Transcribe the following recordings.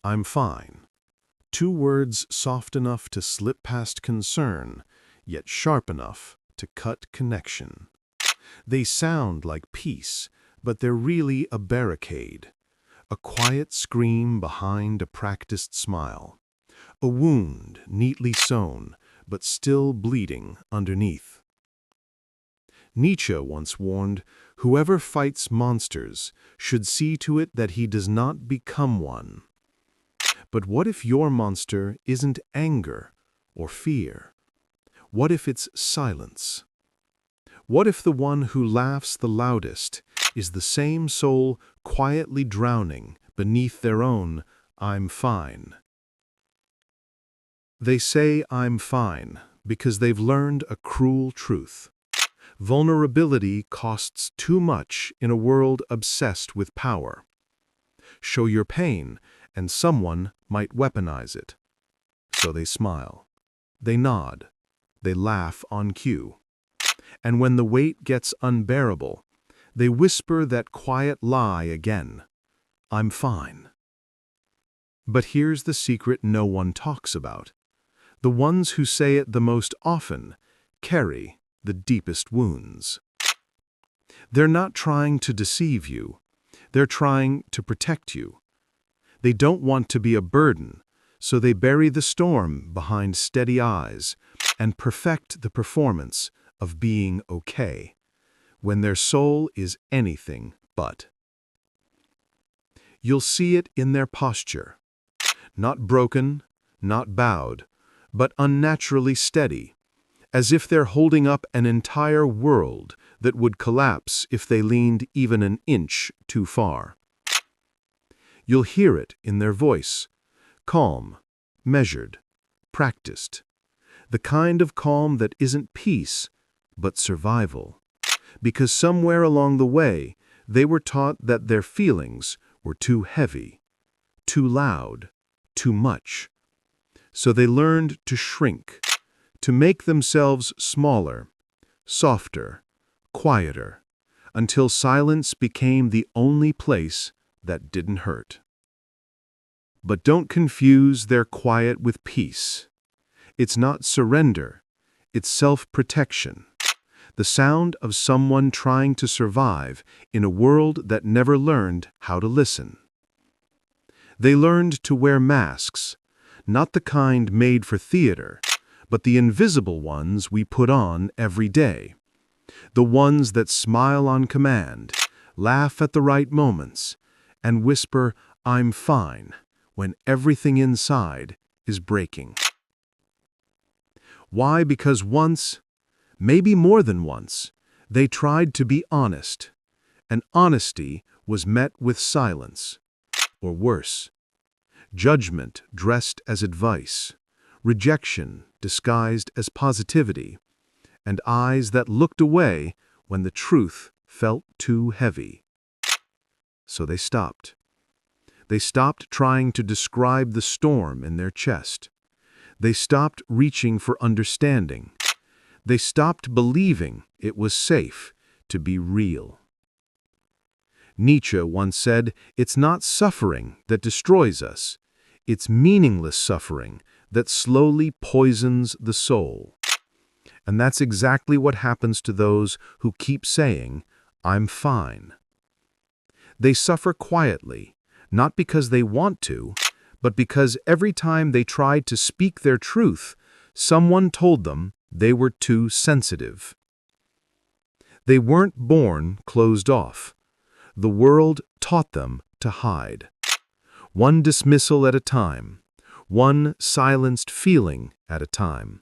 I'm fine. Two words soft enough to slip past concern, yet sharp enough to cut connection. They sound like peace, but they're really a barricade. A quiet scream behind a practiced smile. A wound neatly sewn, but still bleeding underneath. Nietzsche once warned, whoever fights monsters should see to it that he does not become one. But what if your monster isn't anger or fear? What if it's silence? What if the one who laughs the loudest is the same soul quietly drowning beneath their own "I'm fine"? They say "I'm fine" because they've learned a cruel truth. Vulnerability costs too much in a world obsessed with power. Show your pain, and someone might weaponize it. So they smile. They nod. They laugh on cue. And when the weight gets unbearable, they whisper that quiet lie again. "I'm fine." But here's the secret no one talks about. The ones who say it the most often carry the deepest wounds. They're not trying to deceive you. They're trying to protect you. They don't want to be a burden, so they bury the storm behind steady eyes and perfect the performance of being okay, when their soul is anything but. You'll see it in their posture. Not broken, not bowed, but unnaturally steady, as if they're holding up an entire world that would collapse if they leaned even an inch too far. You'll hear it in their voice, calm, measured, practiced, the kind of calm that isn't peace, but survival, because somewhere along the way they were taught that their feelings were too heavy, too loud, too much. So they learned to shrink, to make themselves smaller, softer, quieter, until silence became the only place that didn't hurt. But don't confuse their quiet with peace. It's not surrender, it's self-protection. The sound of someone trying to survive in a world that never learned how to listen. They learned to wear masks, not the kind made for theater, but the invisible ones we put on every day. The ones that smile on command, laugh at the right moments, and whisper, "I'm fine," when everything inside is breaking. Why? Because once, maybe more than once, they tried to be honest, and honesty was met with silence, or worse, judgment dressed as advice, rejection disguised as positivity, and eyes that looked away when the truth felt too heavy. So they stopped. They stopped trying to describe the storm in their chest. They stopped reaching for understanding. They stopped believing it was safe to be real. Nietzsche once said, "It's not suffering that destroys us. It's meaningless suffering that slowly poisons the soul." And that's exactly what happens to those who keep saying, "I'm fine." They suffer quietly, not because they want to, but because every time they tried to speak their truth, someone told them they were too sensitive. They weren't born closed off. The world taught them to hide. One dismissal at a time, one silenced feeling at a time,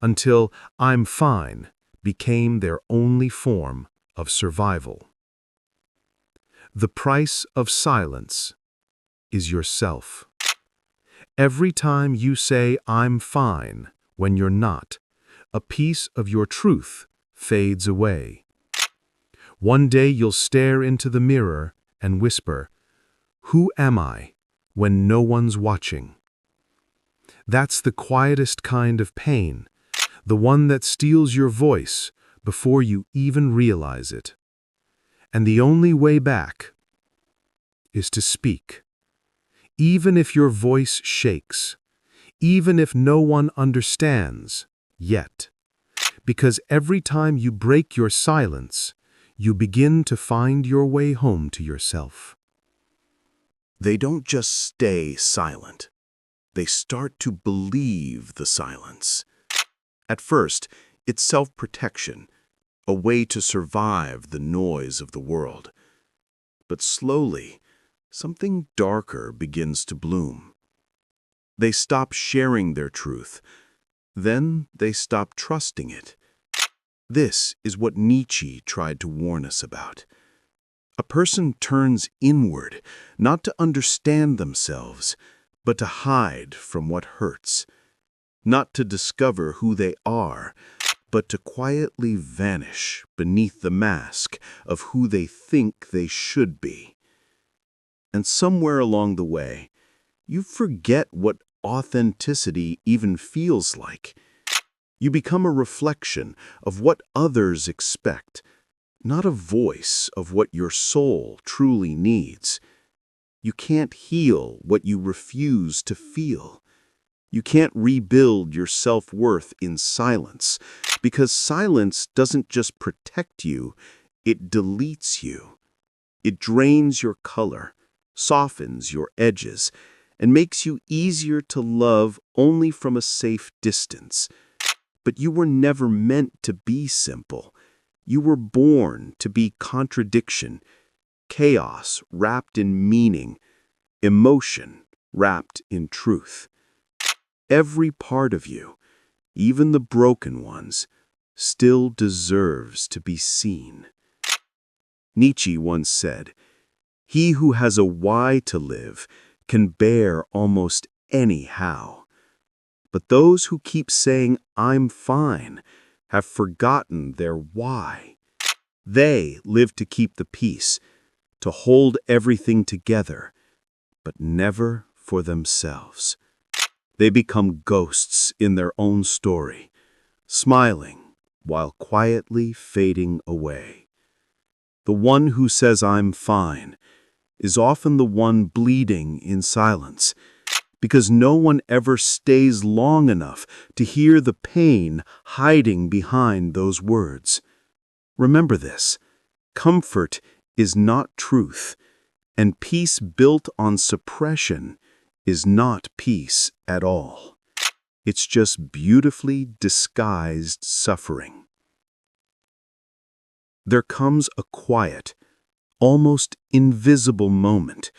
until "I'm fine" became their only form of survival. The price of silence is yourself. Every time you say "I'm fine" when you're not, a piece of your truth fades away. One day you'll stare into the mirror and whisper, "Who am I?" when no one's watching. That's the quietest kind of pain, the one that steals your voice before you even realize it. And the only way back is to speak, Even if your voice shakes, even if no one understands, yet. Because every time you break your silence, you begin to find your way home to yourself. They don't just stay silent. They start to believe the silence. At first, it's self-protection, a way to survive the noise of the world. But slowly, something darker begins to bloom. They stop sharing their truth. Then they stop trusting it. This is what Nietzsche tried to warn us about. A person turns inward, not to understand themselves, but to hide from what hurts. Not to discover who they are, but to quietly vanish beneath the mask of who they think they should be. And somewhere along the way, you forget what authenticity even feels like. You become a reflection of what others expect, not a voice of what your soul truly needs. You can't heal what you refuse to feel. You can't rebuild your self-worth in silence, because silence doesn't just protect you, it deletes you. It drains your color, softens your edges, and makes you easier to love only from a safe distance. But you were never meant to be simple. You were born to be contradiction, chaos wrapped in meaning, emotion wrapped in truth. Every part of you, even the broken ones, still deserves to be seen. Nietzsche once said, "He who has a why to live can bear almost any how." But those who keep saying, "I'm fine," have forgotten their why. They live to keep the peace, to hold everything together, but never for themselves. They become ghosts in their own story, smiling while quietly fading away. The one who says, "I'm fine," is often the one bleeding in silence, because no one ever stays long enough to hear the pain hiding behind those words. Remember this: comfort is not truth, and peace built on suppression is not peace at all. It's just beautifully disguised suffering. There comes a quiet, almost invisible moment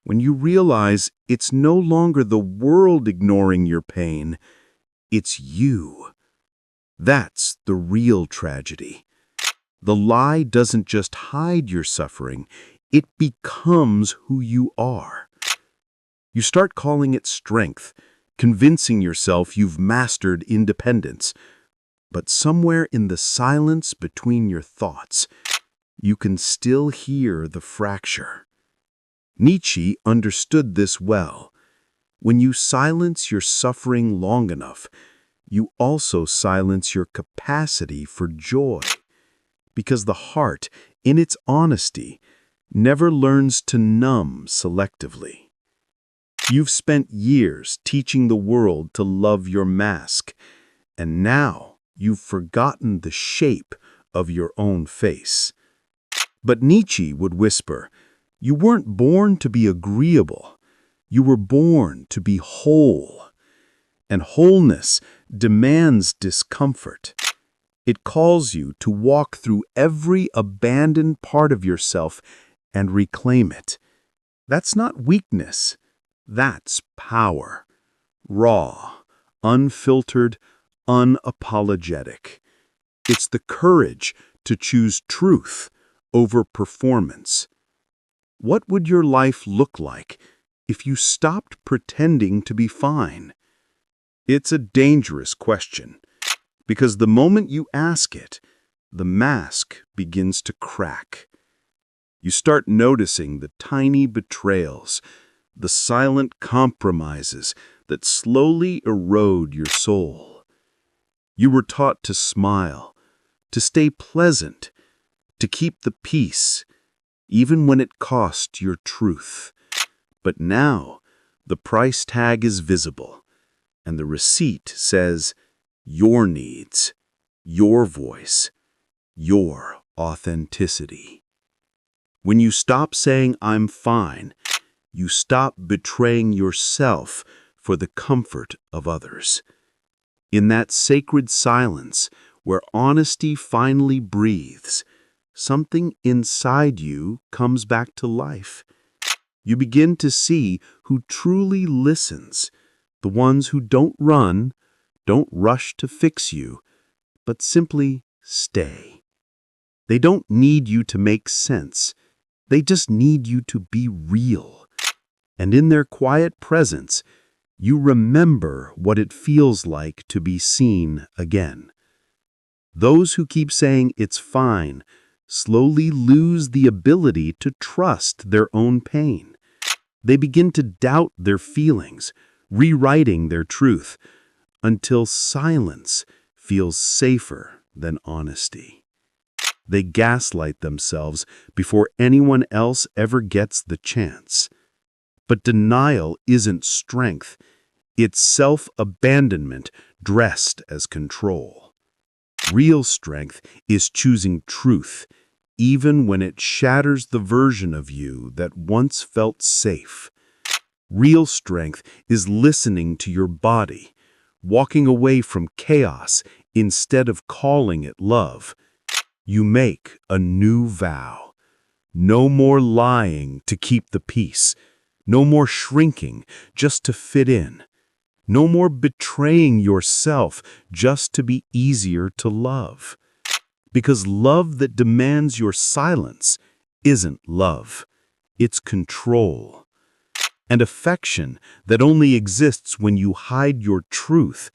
when you realize it's no longer the world ignoring your pain, it's you. That's the real tragedy. The lie doesn't just hide your suffering, it becomes who you are. You start calling it strength, convincing yourself you've mastered independence. But somewhere in the silence between your thoughts, you can still hear the fracture. Nietzsche understood this well. When you silence your suffering long enough, you also silence your capacity for joy. Because the heart, in its honesty, never learns to numb selectively. You've spent years teaching the world to love your mask, and now you've forgotten the shape of your own face. But Nietzsche would whisper, "You weren't born to be agreeable. You were born to be whole." And wholeness demands discomfort. It calls you to walk through every abandoned part of yourself and reclaim it. That's not weakness. That's power. Raw, unfiltered, unapologetic. It's the courage to choose truth over performance. What would your life look like if you stopped pretending to be fine? It's a dangerous question, because the moment you ask it, the mask begins to crack. You start noticing the tiny betrayals, the silent compromises that slowly erode your soul. You were taught to smile, to stay pleasant, to keep the peace, even when it cost your truth. But now, The price tag is visible, and the receipt says your needs, your voice, your authenticity. When you stop saying, "I'm fine," you stop betraying yourself for the comfort of others. In that sacred silence where honesty finally breathes, something inside you comes back to life. You begin to see who truly listens, the ones who don't run, don't rush to fix you, but simply stay. They don't need you to make sense. They just need you to be real. And in their quiet presence, you remember what it feels like to be seen again. Those who keep saying it's fine slowly lose the ability to trust their own pain. They begin to doubt their feelings, rewriting their truth, until silence feels safer than honesty. They gaslight themselves before anyone else ever gets the chance. But denial isn't strength. It's self-abandonment dressed as control. Real strength is choosing truth, even when it shatters the version of you that once felt safe. Real strength is listening to your body, walking away from chaos instead of calling it love. You make a new vow. No more lying to keep the peace. No more shrinking just to fit in. No more betraying yourself just to be easier to love. Because love that demands your silence isn't love. It's control. And affection that only exists when you hide your truth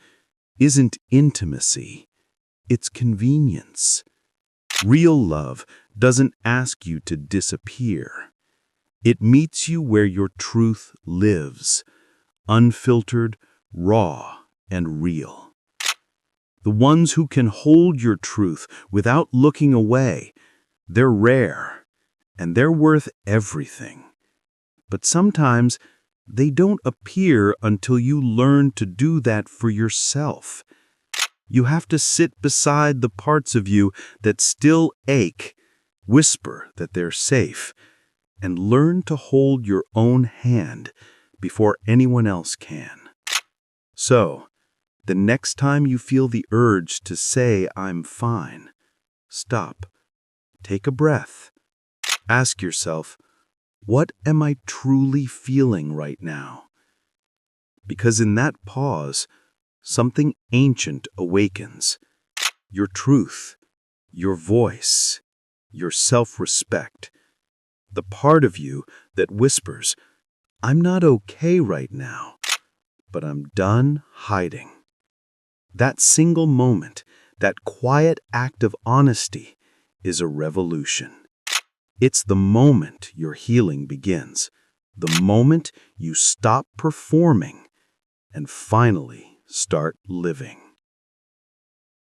isn't intimacy. It's convenience. Real love doesn't ask you to disappear. It meets you where your truth lives, unfiltered, raw, and real. The ones who can hold your truth without looking away, they're rare, and they're worth everything. But sometimes they don't appear until you learn to do that for yourself. You have to sit beside the parts of you that still ache, whisper that they're safe, and learn to hold your own hand before anyone else can. So, the next time you feel the urge to say, "I'm fine," stop, take a breath. Ask yourself, what am I truly feeling right now? Because in that pause, something ancient awakens. Your truth, your voice, your self-respect. The part of you that whispers, "I'm not okay right now, but I'm done hiding." That single moment, that quiet act of honesty, is a revolution. It's the moment your healing begins, the moment you stop performing and finally start living.